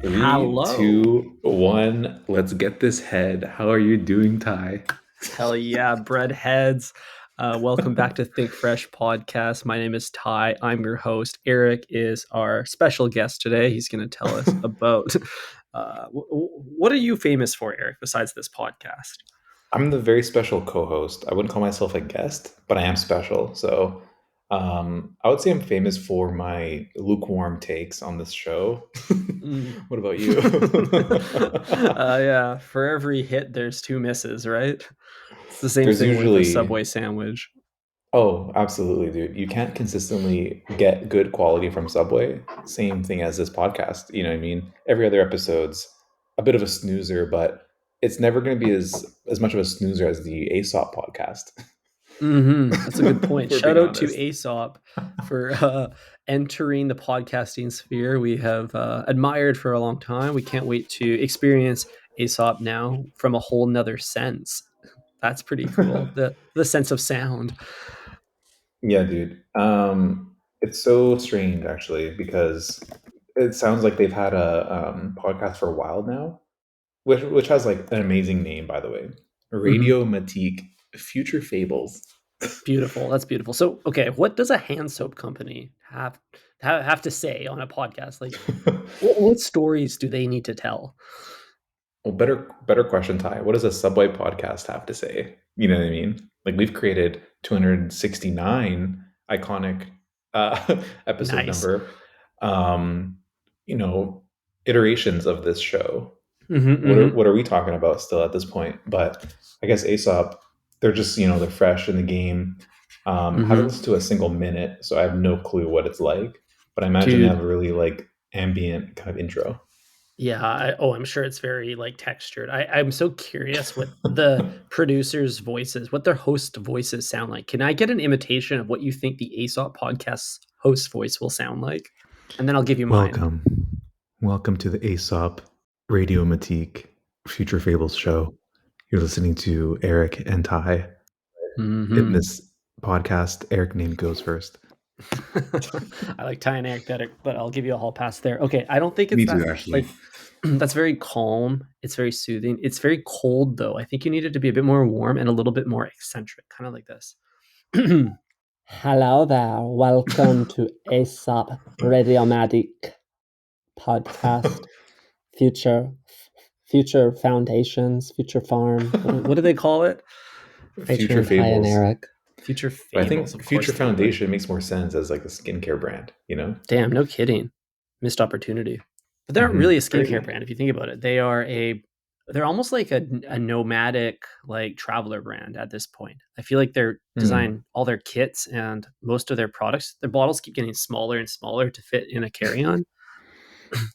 Three, Hello. 2, 1. Let's get this head. How are you doing, Ty? Hell yeah, bread heads. Welcome back to Think Fresh podcast. My name is Ty. I'm your host. Eric is our special guest today. He's going to tell us about what are you famous for, Eric, besides this podcast? I'm the very special co-host. I wouldn't call myself a guest, but I am special. So, I would say I'm famous for my lukewarm takes on this show. Mm. What about you? Yeah, for every hit, there's two misses, right? It's the same There's thing with a usually, Subway sandwich. oh, absolutely, dude. You can't consistently get good quality from Subway. Same thing as this podcast. You know what I mean? Every other episode's a bit of a snoozer, but it's never going to be as much of a snoozer as the Aesop podcast. That's a good point. If we're Shout being out to honest. Aesop for entering the podcasting sphere. We have admired for a long time. We can't wait to experience Aesop now from a whole nother sense. That's pretty cool. The sense of sound. Yeah, dude. It's so strange actually because it sounds like they've had a podcast for a while now, which has like an amazing name, by the way. Mhm. Radio Matique Future Fables. Beautiful. That's beautiful. So, okay, what does a hand soap company have to say on a podcast? Like, what stories do they need to tell? Well, better question, Ty. What does a Subway podcast have to say? You know what I mean? Like we've created 269 iconic episode Nice. number, um, you know, iterations of this show. Hmm, What are hmm. what are we talking about still at this point? But I guess Aesop, they're just they're fresh in the game. Haven't Hmm. listened to a single minute, so I have no clue what it's like. But I imagine they have Dude, a really like ambient kind of intro. yeah, I'm sure it's very, like, textured. I'm so curious what the producers' voices, what their host voices sound like. Can I get an imitation of what you think the Aesop podcast's host voice will sound like? And then I'll give you mine. Welcome. Welcome to the Aesop Radio Matique Future Fables show. You're listening to Eric and Ty. In Mhm. this podcast, Eric name goes first. I like Ty and Eric better, but I'll give you a hall pass there. Okay, I don't think it's Me that, too, actually. like, that's very calm. It's very soothing. It's very cold, though. I think you need it to be a bit more warm and a little bit more eccentric, kinda like this. Hello there. Welcome to Aesop Radiomatic podcast. Future Future Foundations, Future Farm. What do they call it? Future Featuring Ty and Fables. Eric. Future But I Fables, think of course Future they would. Foundation makes more sense as like a skincare brand, you know? Damn, no kidding. Missed opportunity. But they're not really a skincare Crazy. brand if you think about it. They're almost like a nomadic, like, traveler brand at this point. I feel like they're Hmm. design all their kits and most of their products, their bottles keep getting smaller and smaller to fit in a carry-on.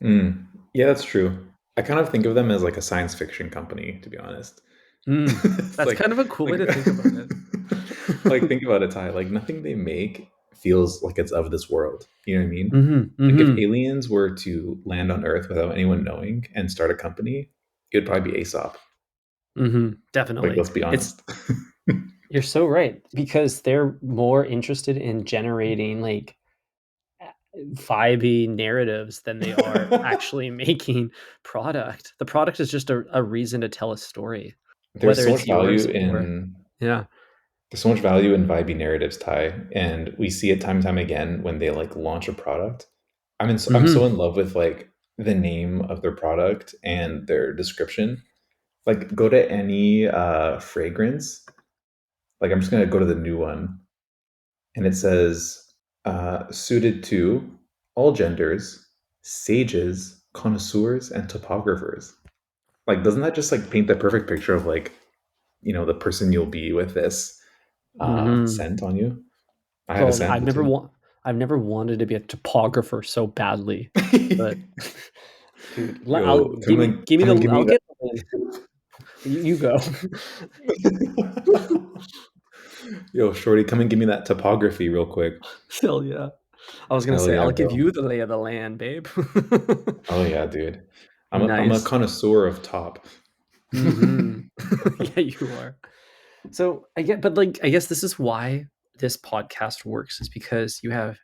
Mm. Yeah, that's true. I kind of think of them as like a science fiction company, to be honest. It's That's kind of a cool way like to think about it. like think about it, Ty. Like nothing they make feels like it's of this world. You know what I mean? Mhm, Like if mhm, aliens were to land on Earth without anyone knowing and start a company, it would probably be Aesop. mhm, Like definitely. let's be It's honest. You're so right because they're more interested in generating, like, vibey narratives than they are actually making product. The product is just a reason to tell a story, There's whether so much it's value yours or in yeah. there's so much value in vibey narratives, Ty, and we see it time and time again when they like launch a product. I'm so Mhm. in love with like the name of their product and their description. Like go to any fragrance. Like I'm just gonna go to the new one, and it says suited to all genders, sages, connoisseurs, and topographers. Like doesn't that just like paint the perfect picture of like the person you'll be with this Mhm. scent on you? I have a Well, sample too. I've never wanted to be a topographer so badly, but dude, I'll Yo, give me come and the give me I'll that. get the win. You go. Yo, shorty, come and give me that topography real quick. Hell yeah. I was gonna Hell say, yeah, I'll give bro. you the lay of the land, babe. Oh yeah, dude. I'm a Nice. connoisseur of top. Mhm. Yeah, you are. So, I guess this is why this podcast works is because you have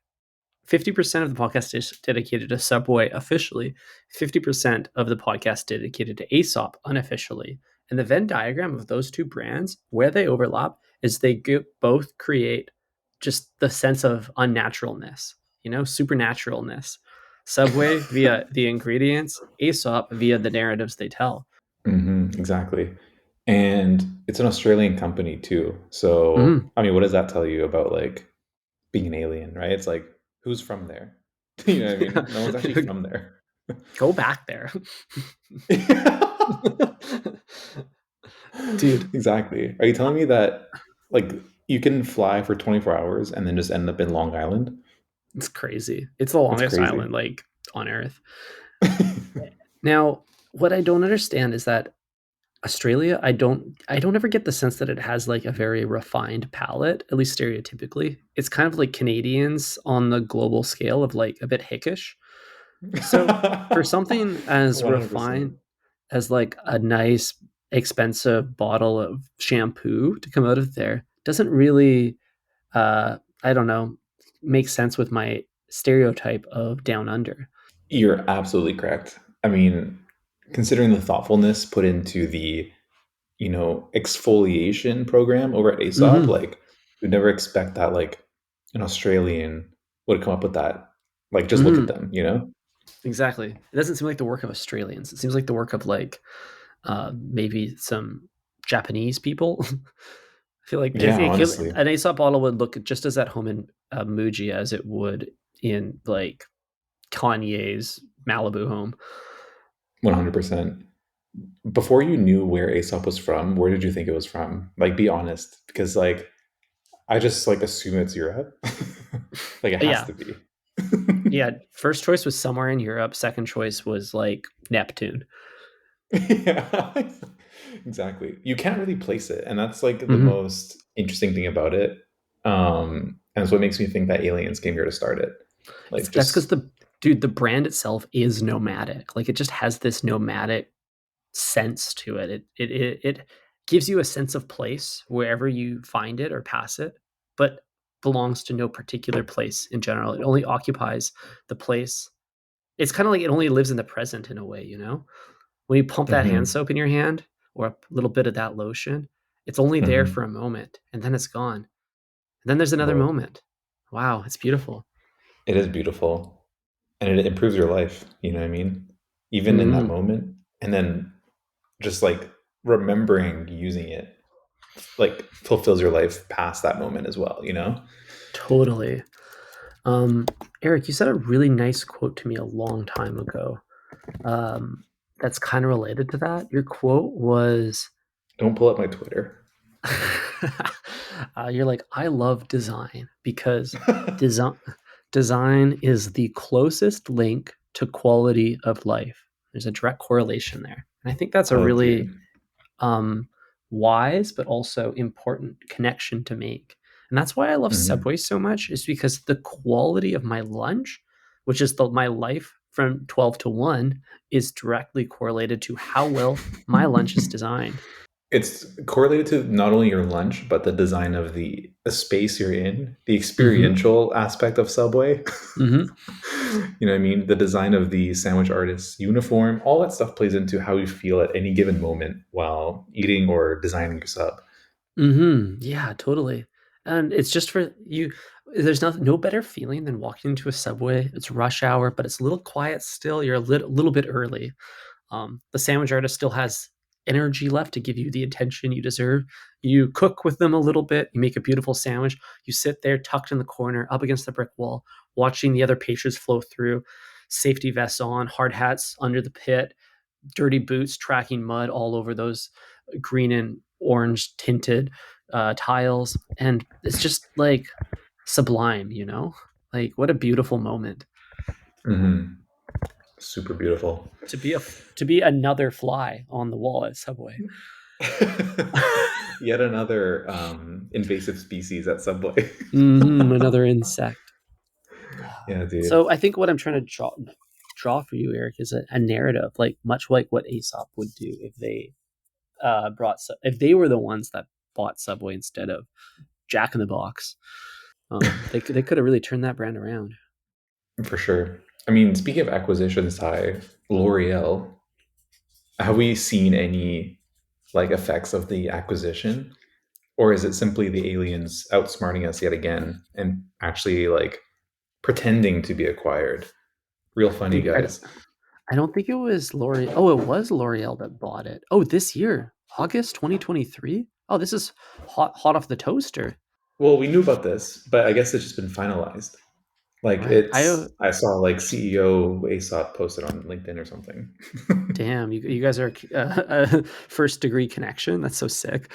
50% of the podcast is dedicated to Subway officially, 50% of the podcast dedicated to Aesop unofficially. And the Venn diagram of those two brands, where they overlap, is both create just the sense of unnaturalness, supernaturalness. Subway via the ingredients, Aesop via the narratives they tell. Exactly. And it's an Australian company too. So, Mm. I mean, what does that tell you about like being an alien, right? It's like, who's from there? You know what I mean? No one's actually from there. Go back there. Dude, Exactly. Are you telling me that like you can fly for 24 hours and then just end up in Long Island? it's crazy. It's the That's longest crazy. island like on Earth. Now, what I don't understand is that Australia, I don't ever get the sense that it has like a very refined palate, at least stereotypically. It's kind of like Canadians on the global scale of like a bit hickish. So for something as 100%. refined as like a nice expensive bottle of shampoo to come out of there doesn't really I don't know, make sense with my stereotype of down under. You're absolutely correct. I mean, considering the thoughtfulness put into the, exfoliation program over at Aesop, Mhm. like you'd never expect that like an Australian would come up with that. Like just look at Mhm. them. Exactly. It doesn't seem like the work of Australians. It seems like the work of like maybe some Japanese people. I feel like Yeah, honestly, an Aesop bottle would look just as at home in Muji as it would in like Kanye's Malibu home. 100%. Before you knew where Aesop was from, where did you think it was from? Like, be honest, because like I just like assume it's Europe. Like it has Yeah, to be. yeah. First choice was somewhere in Europe. Second choice was like Neptune. Yeah, exactly. You can't really place it, and that's like the Hmm. most interesting thing about it. And it's what makes me think that aliens came here to start it. Like, That's because just the brand itself is nomadic. Like it just has this nomadic sense to it. It gives you a sense of place wherever you find it or pass it, but belongs to no particular place in general. It only occupies the place. It's kind of like it only lives in the present in a way, you know? When you pump that hand hmm soap in your hand or a little bit of that lotion, it's only there for hmm a moment and then it's gone. And then there's another Whoa, moment. Wow, it's beautiful. it is beautiful, and it improves your life. You know what I mean? Even in that Mm, moment, and then just like remembering using it, like fulfills your life past that moment as well. totally. Um, Eric, you said a really nice quote to me a long time ago. Um, that's kind of related to that. Your quote was, Don't pull up my Twitter. you're like, I love design because design design is the closest link to quality of life. There's a direct correlation there. And I think that's a Oh, really dude. um, wise but also important connection to make. And that's why I love hmm Subway so much, is because the quality of my lunch, which is my life from 12 to 1, is directly correlated to how well my lunch is designed. It's correlated to not only your lunch, but the design of the space you're in, the Hmm. experiential aspect of Subway. Hmm. You know what I mean? The design of the sandwich artist's uniform, all that stuff plays into how you feel at any given moment while eating or designing your sub. Hmm. Yeah, totally. And it's just for you. There's no better feeling than walking into a Subway. It's rush hour, but it's a little quiet still. You're a little bit early. The sandwich artist still has energy left to give you the attention you deserve. You cook with them a little bit. You make a beautiful sandwich. You sit there tucked in the corner, up against the brick wall, watching the other patrons flow through. Safety vests on, hard hats under the pit, dirty boots tracking mud all over those green and orange tinted tiles, and it's just like sublime, you know. Like what a beautiful moment hmm Super beautiful. to be to be another fly on the wall at Subway. Yet another invasive species at Subway. Another insect. Yeah, dude. So I think what I'm trying to draw for you, Eric, is a narrative, like much like what Aesop would do if they if they were the ones that bought Subway instead of Jack in the Box. They could have really turned that brand around. For sure. I mean, speaking of acquisitions, Ty, L'Oreal, have we seen any like effects of the acquisition? Or is it simply the aliens outsmarting us yet again and actually like pretending to be acquired? Real funny, Dude, guys. I don't think it was L'Oreal. Oh, it was L'Oreal that bought it. Oh, this year, August 2023. Oh, this is hot off the toaster. Well, we knew about this, but I guess it's just been finalized. Like Right. I saw like CEO Aesop posted on LinkedIn or something. Damn, you guys are first degree connection. That's so sick.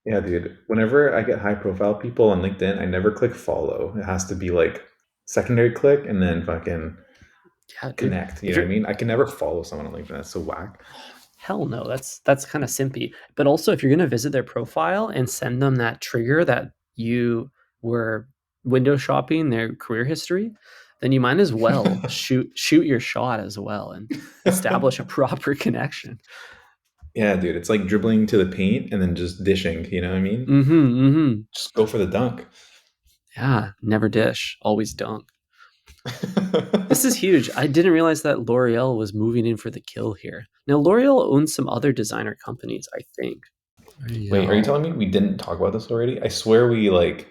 Yeah, dude. Whenever I get high profile people on LinkedIn, I never click follow. It has to be like secondary click and then fucking Yeah, dude. connect. You If know what I you're mean? I can never follow someone on LinkedIn. That's so whack. hell no, that's kind of simpy. But also, if you're gonna visit their profile and send them that trigger that you were window shopping their career history, then you might as well shoot your shot as well and establish a proper connection. Yeah, dude. It's like dribbling to the paint and then just dishing. You know what I mean? Mm-hmm. Mm-hmm. Just go for the dunk. Yeah, never dish, always dunk. This is huge. I didn't realize that L'Oreal was moving in for the kill here. Now, L'Oreal owns some other designer companies, I think. Wait, are you L'Oreal. telling me we didn't talk about this already? I swear we like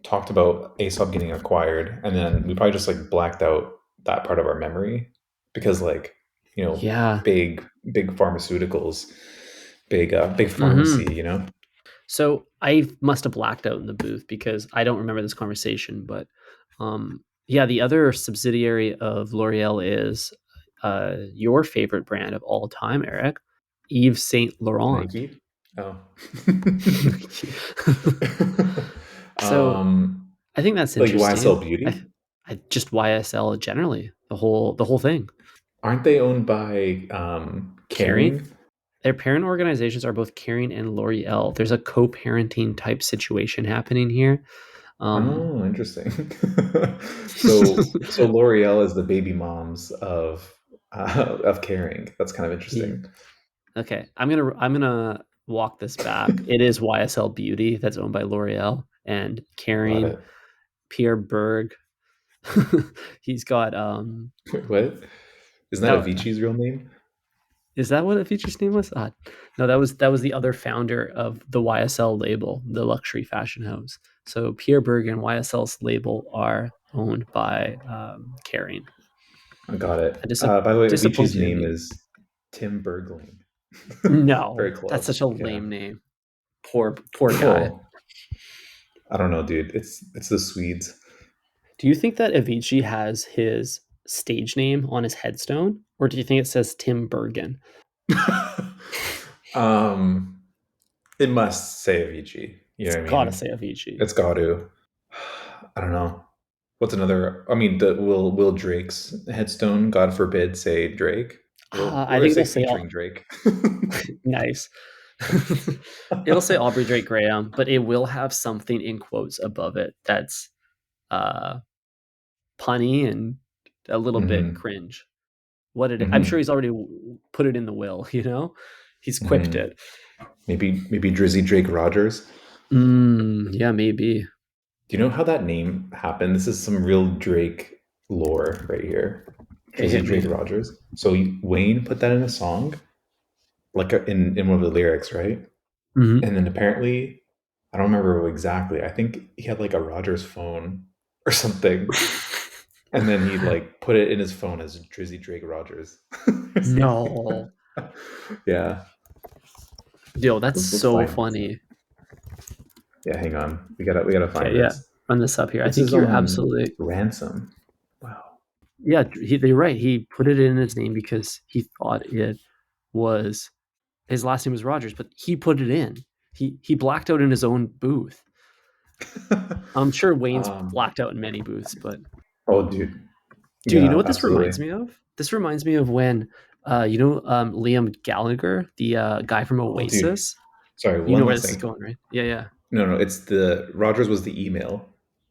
talked about Aesop getting acquired, and then we probably just like blacked out that part of our memory because like Yeah. big pharmaceuticals, big Mm-hmm. pharmacy. So I must have blacked out in the booth because I don't remember this conversation. But yeah, the other subsidiary of L'Oreal is your favorite brand of all time, Eric, Yves Saint Laurent. Nike. Oh. So um, I think that's like YSL interesting. Beauty. I just YSL generally, the whole thing. Aren't they owned by Caring. Caring? Their parent organizations are both Caring and L'Oreal. There's a co-parenting type situation happening here. Um, Oh, interesting. So L'Oreal is the baby moms of caring. That's kind of yeah. interesting. Okay, I'm gonna walk this back. It is YSL Beauty that's owned by L'Oreal and Got Caring. it. Pierre Berg. He's got Wait, what? Isn't that oh, Avicii's real name? is that what a feature's name was? No, that was the other founder of the YSL label, the luxury fashion house. So Pierre Berg and YSL's label are owned by Caring. I got it. A By the way, Avicii's disappointing name ending. is Tim Bergling. Very No, that's such close. a Yeah. lame name. Poor guy. Well, I don't know, dude. It's the Swedes. Do you think that Avicii has his stage name on his headstone, or do you think it says Tim Bergen? um, it must say Avicii. You It's know what I gotta mean? say Avicii. It's got to. I don't know. What's another? I mean, the Will Drake's headstone? God forbid, say Drake. Will I or think say it'll say featuring Drake. nice. It'll say Aubrey Drake Graham, but it will have something in quotes above it that's uh, punny and a little bit hmm cringe. What did I'm sure hmm he's already put it in the will. He's quipped hmm it. Maybe Drizzy Drake Rogers. Yeah, maybe. Do you know how that name happened? This is some real Drake lore right here. Okay, Drizzy hit me. Drake Rogers. So Wayne put that in a song, like in one of the lyrics, right? Hmm. And then apparently, I don't remember exactly. I think he had like a Rogers phone or something. And then he like put it in his phone as Drizzy Drake Rogers or something. No. Yeah. Yo, that's Let's so find this. funny. Yeah, hang on. We gotta Okay, find yeah. this. Run this up here. I This think is you're on absolutely ransom. Wow. yeah. You're right. He put it in his name because he thought it was his last name was Rogers, but he put it in. He blacked out in his own booth. I'm sure Wayne's um blacked out in many booths, but oh dude. dude, you know Yeah, what this absolutely. reminds me of? This reminds me of when, Liam Gallagher, the guy from Oh dude. Oasis. Sorry, You know one where last this is thing. going, right? Yeah, yeah. No, it's the Rogers was the email.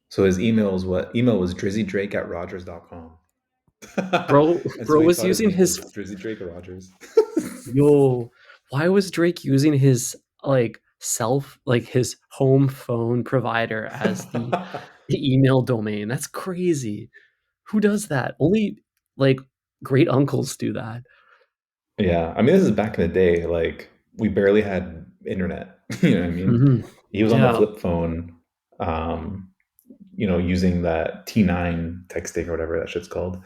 So his email was what? Email was drizzydrake at rogers.com. Bro, And so bro he was thought his using name his was Drizzy Drake Rogers. yo. Why was Drake using his his home phone provider as the email domain? That's crazy. Who does that? Only, like, great uncles do that. Yeah, I mean, this is back in the day, like, we barely had internet, you know what I mean? Mhm. He was on the Yeah. flip phone, um, using that T9 texting or whatever that shit's called,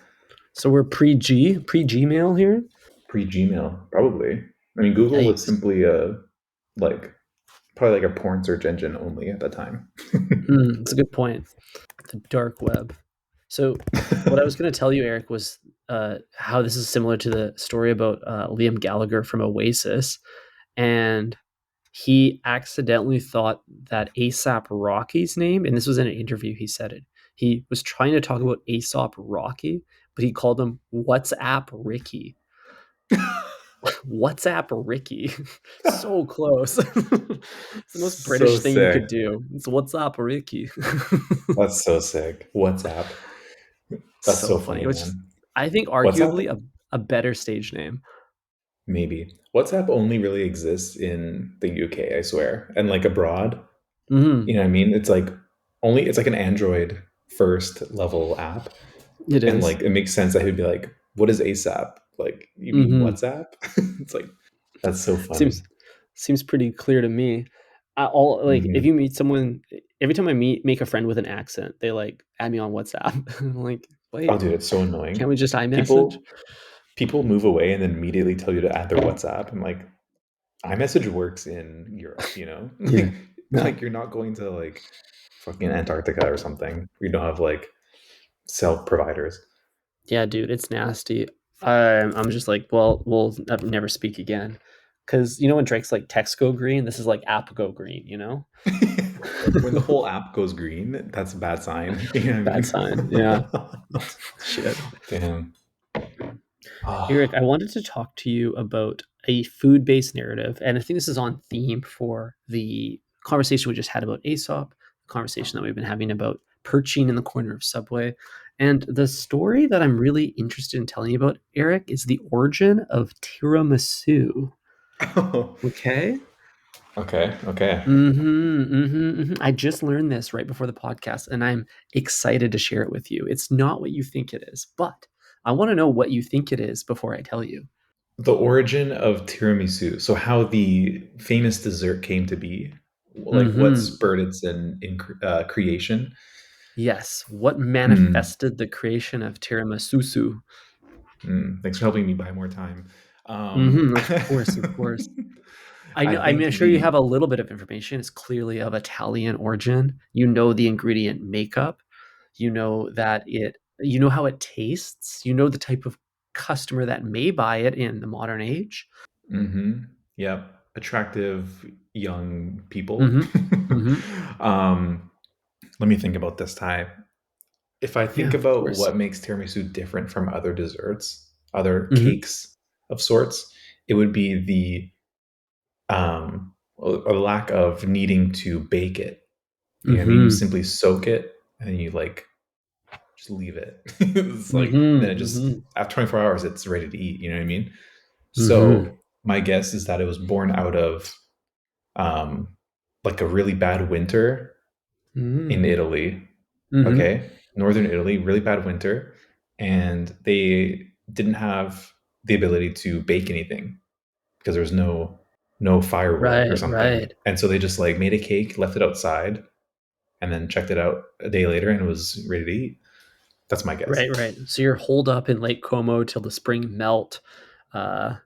So we're pre-Gmail here? pre-Gmail, probably. I mean, Google was Yikes. simply like, probably like a porn search engine only at the time. That's a good point. The dark web. So what I was gonna tell you, Eric, was, how this is similar to the story about, Liam Gallagher from Oasis, and he accidentally thought that A$AP Rocky's name, and this was in an interview, he said it. He was trying to talk about Aesop Rocky, but he called him WhatsApp Ricky. WhatsApp Ricky. So close. It's the most So British thing you sick. could do. It's WhatsApp Ricky. That's so sick. WhatsApp. That's So so funny. funny, Which is, man. I think, WhatsApp, arguably a better stage name. maybe. WhatsApp only really exists in the UK, I swear, and like abroad. You Mhm. know what I mean? It's like it's like an Android first level app. It And is. like it makes sense that he'd be like, what is ASAP? Like, you mean Mhm. WhatsApp? It's like that's so funny. Seems pretty clear to me. All like, if Hmm. you meet someone, every time I make a friend with an accent, they like add me on WhatsApp. I'm like, Oh wait, dude, it's so can't annoying. we just iMessage? People move away and then immediately tell you to add their WhatsApp. I'm like, iMessage works in Europe, you know? Yeah. Yeah. Like you're not going to like fucking Antarctica or something. We don't have like cell providers. Yeah, dude, it's nasty. I'm just like, well, we'll never speak again. Because when Drake's like text go green, this is like app go green, you know? When the whole app goes green, that's a bad sign. You know Bad sign. Yeah. what I mean? Shit. Damn. Eric, Oh. I wanted to talk to you about a food based narrative. And I think this is on theme for the conversation we just had about Aesop, the conversation that we've been having about perching in the corner of Subway. And the story that I'm really interested in telling you about, Eric, is the origin of tiramisu. Okay. Okay, okay. I just learned this right before the podcast, and I'm excited to share it with you. It's not what you think it is, but I want to know what you think it is before I tell you. The origin of tiramisu. So how the famous dessert came to be, like what Hmm. spurred its creation. Yes. What Hmm. manifested the creation of tiramisu? Thanks for helping me buy more time. Of course, of course. I I know. I mean, think I'm sure you have the a little bit of information. It's clearly of Italian origin. You know the ingredient makeup. You know that it. You know how it tastes. You know the type of customer that may buy it in the modern age. hmm yeah, attractive young people. Mhm. Mhm. um, Let me think about this, Ty. If I Yeah, think of about course. what makes tiramisu different from other desserts, other Mhm. cakes of sorts, it would be a lack of needing to bake it. You know what I mean? You Mhm. simply soak it and you like just leave it. It's like Mhm. then it just Mhm. after 24 hours it's ready to eat. You know what I mean? Mhm. So my guess is that it was born out of um, like a really bad winter in Mhm. Italy. Mhm. Okay, northern Italy, really bad winter, and they didn't have the ability to bake anything because there was no firewood or Right, something, right. and so they just like made a cake, left it outside, and then checked it out a day later, and it was ready to eat. That's my guess. Right, right. So you're holed up in Lake Como till the spring melt.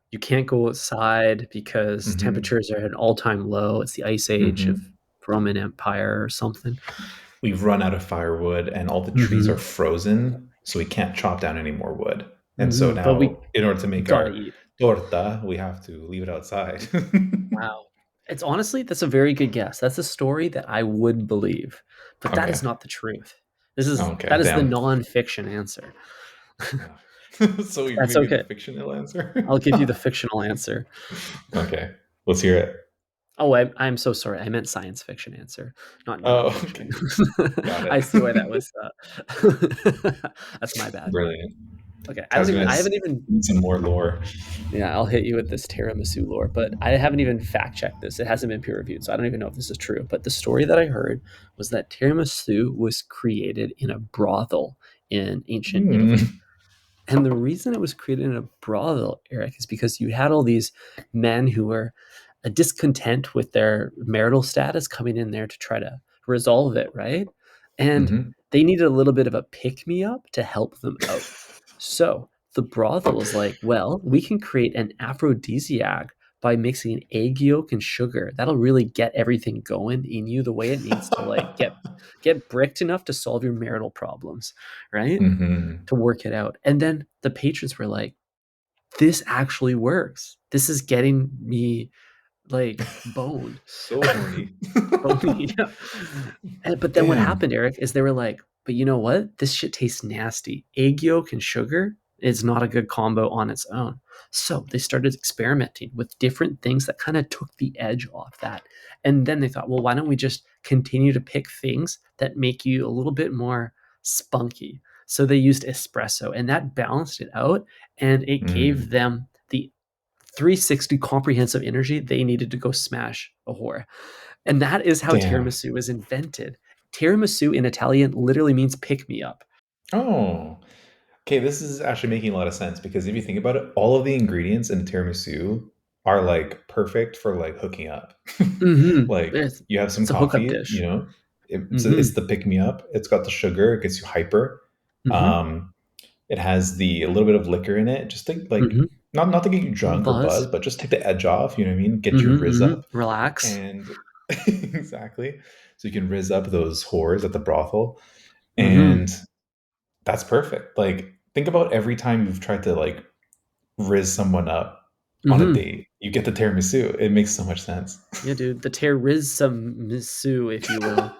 You can't go outside because Hmm. temperatures are at an all-time low. It's the ice age of Hmm. Roman Empire or something. We've run out of firewood, and all the trees are Mhm. frozen, so we can't chop down any more wood. And so Mhm. But now, in order to we make gotta our eat. torta, we have to leave it outside. Wow. It's honestly, that's a very good guess. That's a story that I would believe, but that Okay. is not the truth. This is Okay. that is the Damn. nonfiction answer. So you're That's gonna give me the okay. fictional answer? I'll give you the fictional answer. Okay. Let's hear it. Oh, I'm so sorry. I meant science fiction answer, not Oh, nonfiction. okay. Got it. I see why that was. That's my bad. Brilliant. Okay, Ty's I gonna haven't even. need some more lore. Yeah, I'll hit you with this tiramisu lore, but I haven't even fact checked this. It hasn't been peer reviewed, so I don't even know if this is true. But the story that I heard was that tiramisu was created in a brothel in ancient Italy. Mm. And the reason it was created in a brothel, Eric, is because you had all these men who were discontent with their marital status coming in there to try to resolve it, right? And Mhm. they needed a little bit of a pick me up to help them out. So the brothel was like, well, we can create an aphrodisiac by mixing egg yolk and sugar. That'll really get everything going in you the way it needs to like get bricked enough to solve your marital problems, right? Mhm. To work it out. And then the patrons were like, this actually works. This is getting me like boned. So horny. Boned, yeah. But then what Damn. happened, Eric, is they were like, but you know what? This shit tastes nasty. Egg yolk and sugar is not a good combo on its own. So they started experimenting with different things that kind of took the edge off that. And then they thought, well, why don't we just continue to pick things that make you a little bit more spunky? So they used espresso and that balanced it out and it gave Mm. them the 360 comprehensive energy they needed to go smash a whore. And that is how Damn. tiramisu was invented. Tiramisu in Italian literally means pick me up. Oh. Okay, this is actually making a lot of sense because if you think about it, all of the ingredients in tiramisu are like perfect for like hooking up. Mm-hmm. Like you have some It's a hookup coffee, dish. it's Mm-hmm. the pick me up. It's got the sugar, it gets you hyper. Mm-hmm. Um, it has the a little bit of liquor in it, just to like Mm-hmm. not to get you Little drunk or buzz, buzz. but just take the edge off. You know what I mean? Get your Mm-hmm. rizz Mm-hmm. up, Relax. and exactly. So you can rizz up those whores at the brothel, Mm-hmm. and that's perfect. Like, think about every time you've tried to like rizz someone up on a Mm-hmm. date. You get the tiramisu. It makes so much sense. Yeah, dude. The tiramisu, if you will.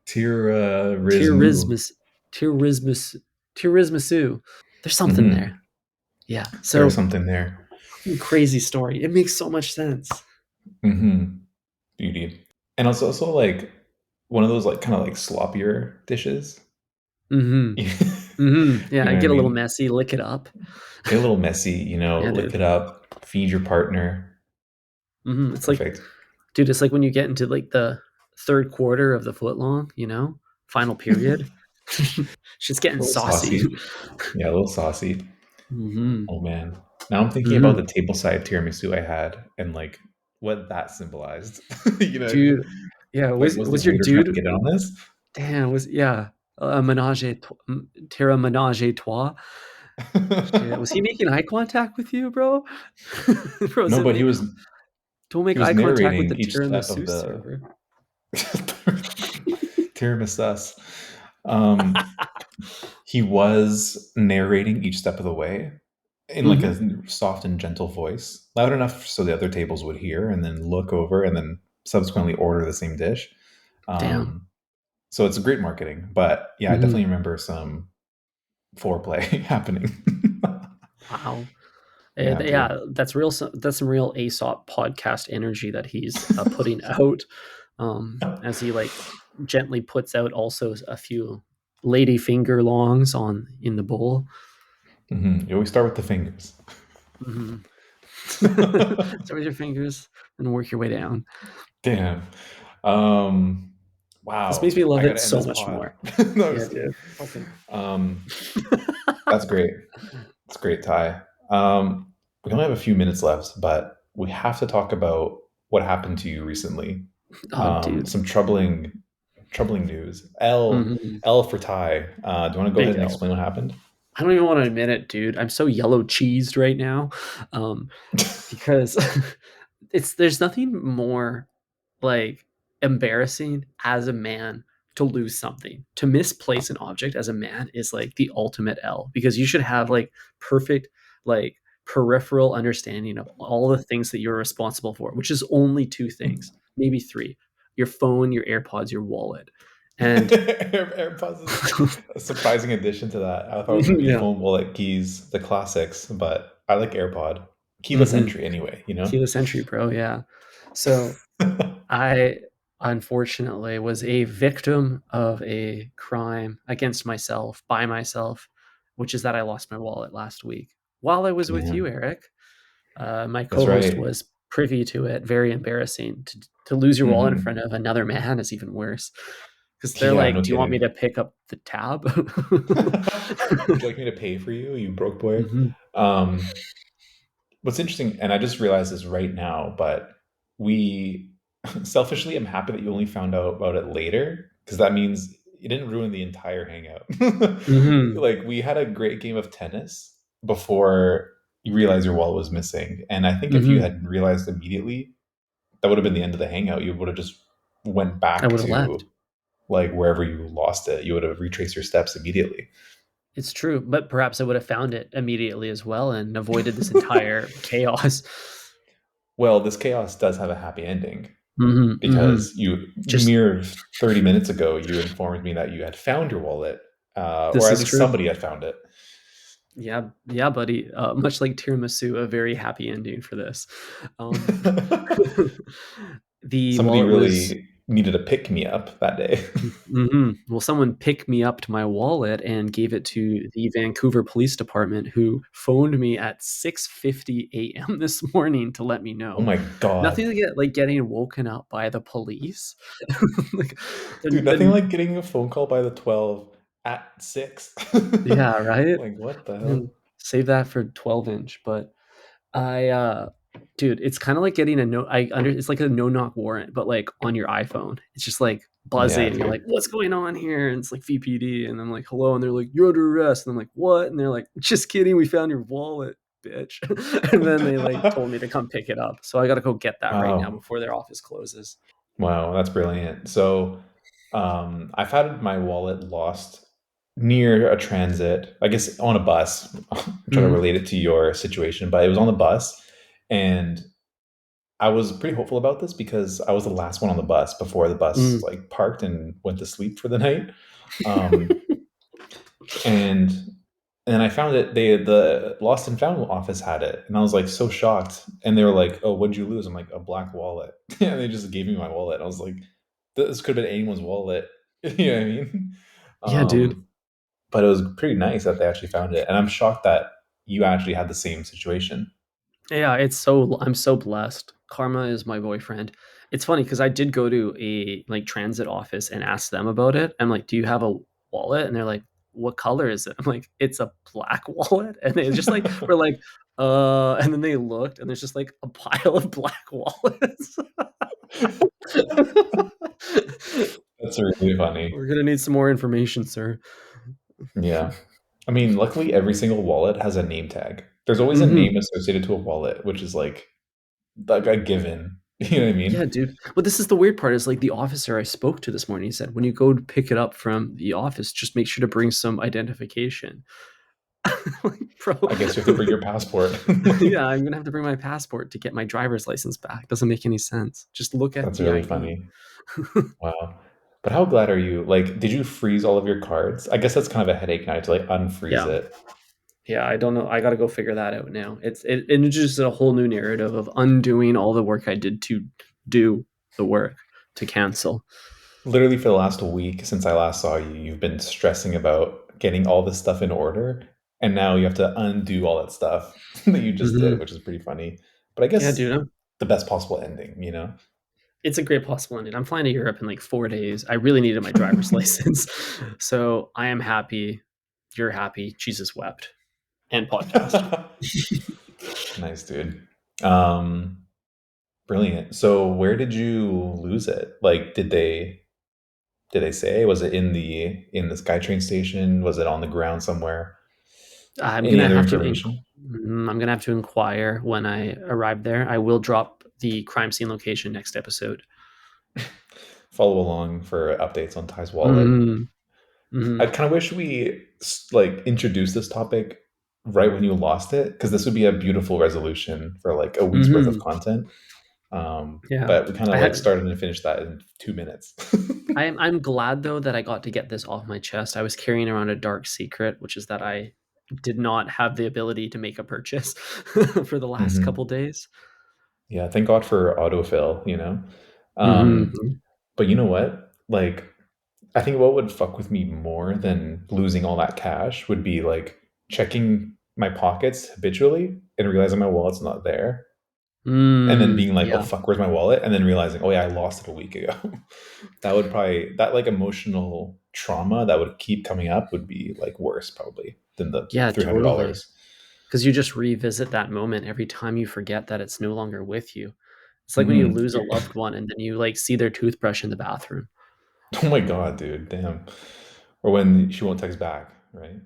Tiramisu. Tirismus. Tirismus. Tirismisu. There's something Mm-hmm. there. Yeah. There's So something there. crazy story. It makes so much sense. Mm-hmm. Beauty. And it's also like one of those like kind of like sloppier dishes. Mm-hmm. You Mm-hmm. Yeah, know what I get a little mean? messy, lick it up. Get a little messy, Yeah, lick dude. it up, feed your partner. It's like, Perfect. dude, it's like when you get into like the third quarter of the foot long, final period. She's A getting little saucy. saucy. Yeah, a little saucy. Mm-hmm. Oh man. Now I'm thinking about Mm-hmm. the tableside tiramisu I had and like what that symbolized. You know what I mean? Dude, yeah, Like, was was the was your waiter trying to dude? get in on this? Damn, was yeah, a menage a terra menage a trois. Shit, was he making eye contact with you, bro? Bro, No, but don't he make was eye contact with narrating the each step of tiramisu the server. tiramisus. Um, he was narrating each step of the way in like Mm-hmm. a soft and gentle voice, loud enough so the other tables would hear, and then look over and then subsequently order the same dish. Damn. Um, so it's great marketing. But yeah, I Mm-hmm. definitely remember some foreplay happening. Wow. You have to. Yeah, that's some real Aesop podcast energy that he's putting out as he like gently puts out also a few lady finger longs on in the bowl. You always start with the fingers. Hmm Start with your fingers and work your way down. Damn. Um, This makes wow. me love I it gotta end so this much pod. more. No, I'm Yeah, just kidding. dude. Fucking. Um, that's great. It's great, Ty. We only have a few minutes left, but we have to talk about what happened to you recently. Oh, dude. Some troubling news. Hmm L for Ty. Do you want to go ahead Big and L. explain what happened? I don't even want to admit it, dude. I'm so yellow cheesed right now. Um, because there's nothing more like embarrassing as a man to lose something. To misplace an object as a man is like the ultimate L because you should have like perfect like peripheral understanding of all the things that you're responsible for, which is only two things, maybe three. Your phone, your AirPods, your wallet. And AirPods is a surprising addition to that. I thought it was going to be yeah. phone, wallet, keys, the classics, but I like AirPod. Keyless hmm entry anyway, you know? Keyless entry, bro. Yeah. So I unfortunately was a victim of a crime against myself by myself, which is that I lost my wallet last week while I was with Yeah, you, Eric. My that's co-host right. was privy to it. Very embarrassing to lose your wallet in Hmm front of another man is even worse. because they're Yeah, like, no "Do you want me kidding. to pick up the tab?" Would you like me to pay for you, you broke boy? Mhm. Um, what's interesting, and I just realized this right now, but we selfishly, I'm happy that you only found out about it later because that means it didn't ruin the entire hangout. Mhm. Like we had a great game of tennis before you realized your wallet was missing, and I think if you Mhm. had realized immediately, that would have been the end of the hangout. You would have just went I back would have left. to like wherever you lost it. You would have retraced your steps immediately. It's true, but perhaps I would have found it immediately as well and avoided this entire chaos. Well, this chaos does have a happy ending Mhm, mhm. because you Just mere 30 minutes ago you informed me that you had found your wallet, or this at is least true. somebody had found it. Yeah, yeah, buddy. Much like tiramisu, a very happy ending for this. Um, the Somebody wallet was really needed a pick me up that day. mhm. Well, someone picked me up to my wallet and gave it to the Vancouver Police Department, who phoned me at 6:50 AM this morning to let me Oh know. my Nothing god. to get like getting woken up by the police. Like, Dude, nothing the like getting a phone call by the 12 at 6. yeah, right? Like what the Mm, hell? save that for 12-inch, but dude, it's kinda like getting a it's like a no-knock warrant, but, like, on your iPhone. It's just, like, buzzing, Yeah, and you're like, dude. "What's going on here?" And it's like VPD, and I'm like, "Hello," and they're like, "You're under arrest," and I'm like, "What?" And they're like, "Just kidding, we found your wallet, bitch." And then they, like, told me to come pick it up, so I gotta go get that right now Wow. before their office closes. Wow, that's brilliant. So, I've had my wallet lost near a transit, I guess on a bus. I'm trying to Mhm, relate it to your situation, but it was on the bus. And I was pretty hopeful about this because I was the last one on the bus before the bus mm. like parked and went to sleep for the night. Um, and and then I found it. The lost and found office had it, and I was like so shocked. And they were like, "Oh, what'd you lose?" I'm like, "A black wallet." And they just gave me my wallet. I was like, "This could have been anyone's wallet." You know what I mean? Yeah, dude. Um, but it was pretty nice that they actually found it, and I'm shocked that you actually had the same situation. Yeah, I'm so blessed. Karma is my boyfriend. It's funny because I did go to a, like, transit office and ask them about it. I'm like, "Do you have a wallet?" And they're like, "What color is it?" I'm like, "It's a black wallet." And they just, like, were like, and then they looked, and there's just, like, a pile of black wallets. That's really funny. "We're gonna need some more information, sir." Yeah. I mean, luckily, every single wallet has a name tag. There's always a Mhm. name associated to a wallet, which is like a given. You know what I Yeah, mean? dude. But this is the weird part is, like, the officer I spoke to this morning, he said, "When you go to pick it up from the office, just make sure to bring some identification." Like, bro, I guess you have to bring your passport. yeah, Like, I'm gonna have to bring my passport to get my driver's license back. Doesn't make any sense. Just look at that's the really ID. funny. Wow. But how glad are you? Like, did you freeze all of your cards? I guess that's kind of a headache now to like unfreeze Yeah. it. Yeah, I don't know. I gotta go figure that out now. It introduces a whole new narrative of undoing all the work I did to do the work to cancel. Literally for the last week since I last saw you, you've been stressing about getting all this stuff in order, and now you have to undo all that stuff that you just did, Mhm. which is pretty funny. But I Yeah, guess dude, the best possible ending, you know? it's a great possible ending. I'm flying to Europe in, like, 4 days. I really needed my driver's license. So, I am happy, you're happy, Jesus wept, and podcast. Nice, dude. Um, brilliant. So where did you lose it? Like, did they say? Was it in the SkyTrain station? Was it on the ground somewhere? I'm Any gonna other have to information? I'm gonna have to inquire when I arrive there. I will drop the crime scene location next episode. Follow along for updates on Ty's wallet. Mhm, I mhm, kind of wish we like introduced this topic right when you lost it, because this would be a beautiful resolution for like a week's worth of mhm. content. Yeah. But we kind I of like had started and finished that in 2 minutes. I'm glad though that I got to get this off my chest. I was carrying around a dark secret, which is that I did not have the ability to make a purchase for the last couple Hmm. days. Yeah, thank God for autofill, you know? Um, Mhm. but you know what? Like, I think what would fuck with me more than losing all that cash would be like checking my pockets habitually and realizing my wallet's not there. and then Mm, being like, "Oh yeah. fuck, where's my wallet?" And then realizing, "Oh yeah, I lost it a week ago." That would probably that like emotional trauma that would keep coming up would be like worse probably than the Yeah, totally. $300. Because you just revisit that moment every time you forget that it's no longer with you. It's like when you Hmm. lose a loved one and then you, like, see their toothbrush in the bathroom. Oh my god, dude, damn. Or when she won't text back, right?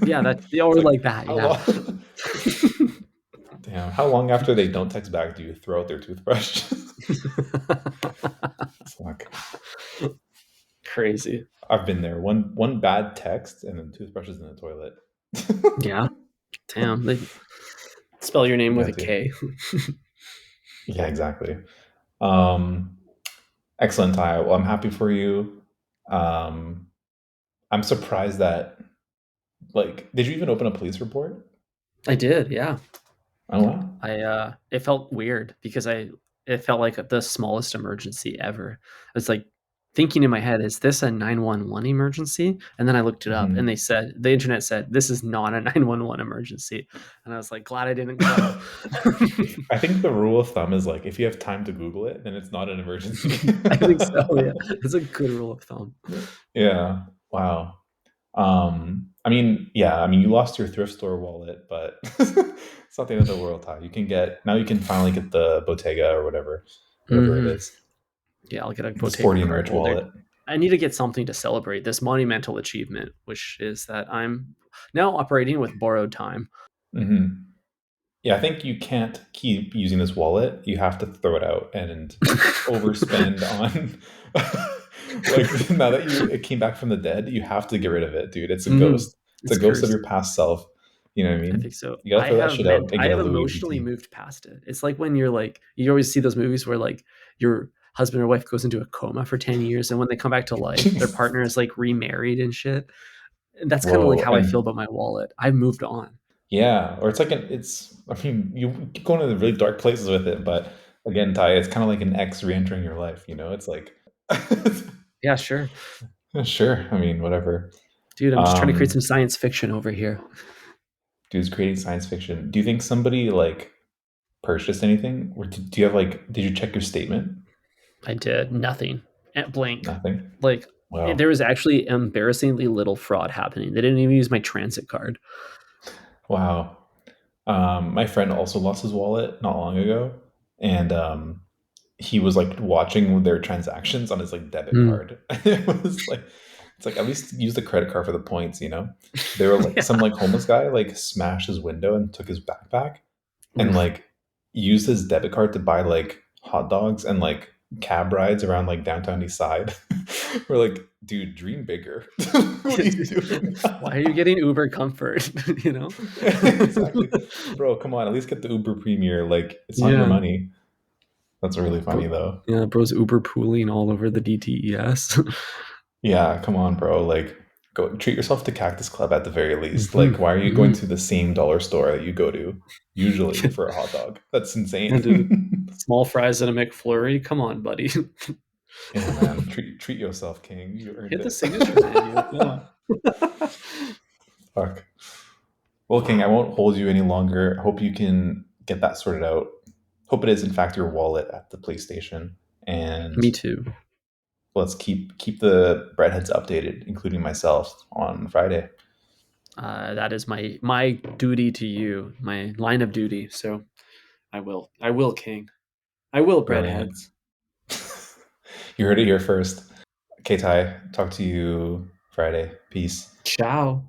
Yeah, that It's or like like that, how yeah. long? Damn, how long after they don't text back do you throw out their toothbrush? Fuck. Crazy. I've been there. One bad text and then toothbrushes in the toilet. Yeah, damn, they spell your name with a Got you. K. Yeah, exactly. Um, Excellent, Ty. Well, I'm happy for you. Um, I'm surprised that like, did you even open a police report? I did, yeah. Oh wow. It felt weird because it felt like the smallest emergency ever. I was, like, thinking in my head, "Is this a 911 emergency?" And then I looked it up, and Mhm. the internet said, "This is not a 911 emergency." And I was, like, glad I didn't call. I think the rule of thumb is like if you have time to Google it, then it's not an emergency. I think so, yeah. That's a good rule of thumb. Yeah. Wow. I mean, yeah, I mean, you lost your thrift store wallet, but it's not the end of the world, Ty. You can get now. You can finally get the Bottega or whatever it Mhm. is, Yeah, I'll get a the Bottega sporty and card rich holder. wallet. I need to get something to celebrate this monumental achievement, which is that I'm now operating with borrowed time. Hmm. Yeah, I think you can't keep using this wallet. You have to throw it out and overspend on. Like now that you it came back from the dead, you have to get rid of it, dude. It's a Mhm. ghost. It's a It's ghost of cursed. your past self. You know what I I mean? think so. You gotta throw that shit out and I get a have Louis emotionally VT. moved past it. It's like when you're like you always see those movies where, like, your husband or wife goes into a coma for 10 years, and when they come back to life, their partner is, like, remarried and shit. And that's kinda like Whoa, how I feel and about my wallet. I've moved on. yeah, or it's like it's. I mean, you keep going to the really dark places with it, but again, Ty, it's kind of like an ex re-entering your life. You know, it's like, Yeah, sure. sure. I mean, whatever. Dude, I'm just trying to create Um, some science fiction over here. Dude's creating science fiction. Do you think somebody like purchased anything, or do you have like? Did you check your statement? I did nothing at blank. Nothing. Like, Wow. there was actually embarrassingly little fraud happening. They didn't even use my transit card. Wow. My friend also lost his wallet not long ago, and he was like watching their transactions on his like debit Mm. card. It was like it's like at least use the credit card for the points, you know? They were like some Yeah. like homeless guy like smashed his window and took his backpack and Oof. like used his debit card to buy like hot dogs and like cab rides around like downtown east side. We're like, dude, dream bigger. What are you doing? Why are you getting Uber Comfort? You know? Exactly. Bro, come on, at least get the Uber Premier. Like, it's not your Yeah. money. That's really funny Bro, though. yeah, bro's Uber pooling all over the DTES. Yeah, come on, bro. Like, go treat yourself to Cactus Club at the very least. Mhm, Like, why are you going mhm. to the same dollar store that you go to usually for a hot dog? That's Yeah, dude. insane. Small fries and a McFlurry? Come on, buddy. Yeah, man. Treat yourself, King. You earned Hit the it. signature menu, yeah. Fuck. Well, King, I won't hold you any longer. Hope you can get that sorted out. Hope it is in fact your wallet at the police station. And Me too. let's keep the breadheads updated, including myself, on Friday. That is my duty to you, my line of duty, so I will. I will, King. I will, Brilliant. breadheads. You heard it here first. Okay, Ty, talk to you Friday. Peace. Ciao.